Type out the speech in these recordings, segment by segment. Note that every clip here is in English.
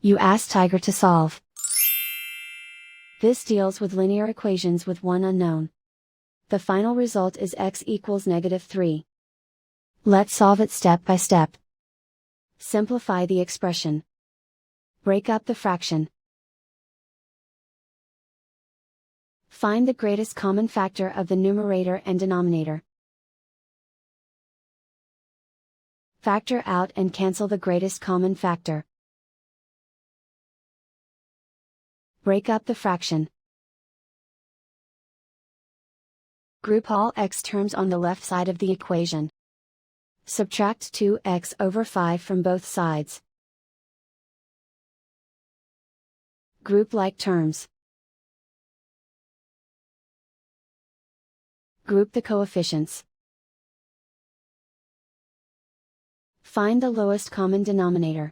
You ask Tiger to solve. This deals with linear equations with one unknown. The final result is x equals -3. Let's solve it step by step. Simplify the expression. Break up the fraction. Find the greatest common factor of the numerator and denominator. Factor out and cancel the greatest common factor. Break up the fraction. Group all x terms on the left side of the equation. Subtract 2x/5 from both sides. Group like terms. Group the coefficients. Find the lowest common denominator.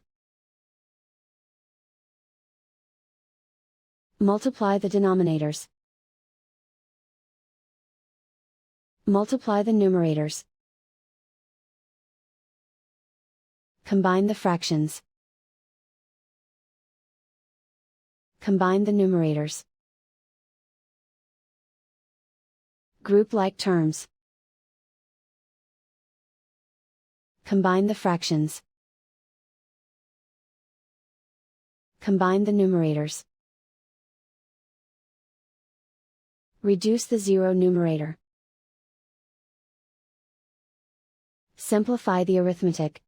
Multiply the denominators. Multiply the numerators. Combine the fractions. Combine the numerators. Group like terms. Combine the fractions. Combine the numerators. Reduce the zero numerator. Simplify the arithmetic.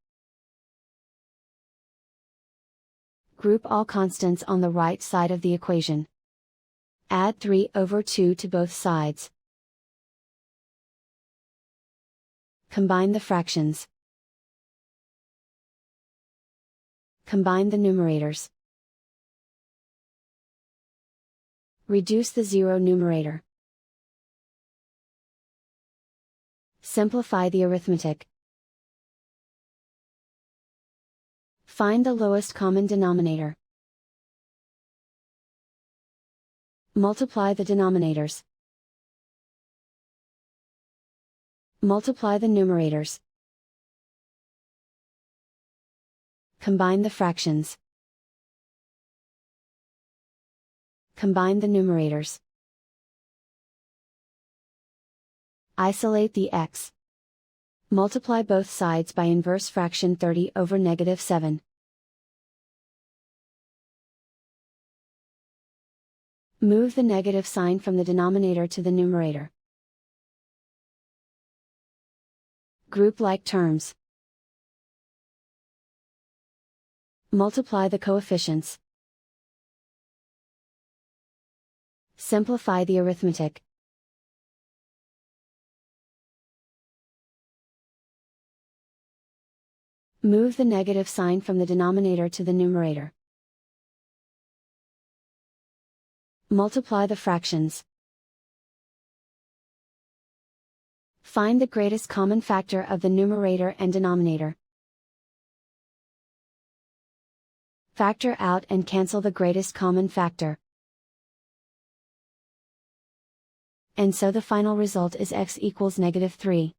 Group all constants on the right side of the equation. Add 3/2 to both sides. Combine the fractions. Combine the numerators. Reduce the zero numerator. Simplify the arithmetic. Find the lowest common denominator. Multiply the denominators. Multiply the numerators. Combine the fractions. Combine the numerators. Isolate the x. Multiply both sides by inverse fraction 30/7. Move the negative sign from the denominator to the numerator. Group like terms. Multiply the coefficients. Simplify the arithmetic. Move the negative sign from the denominator to the numerator. Multiply the fractions. Find the greatest common factor of the numerator and denominator. Factor out and cancel the greatest common factor. And so the final result is x equals -3.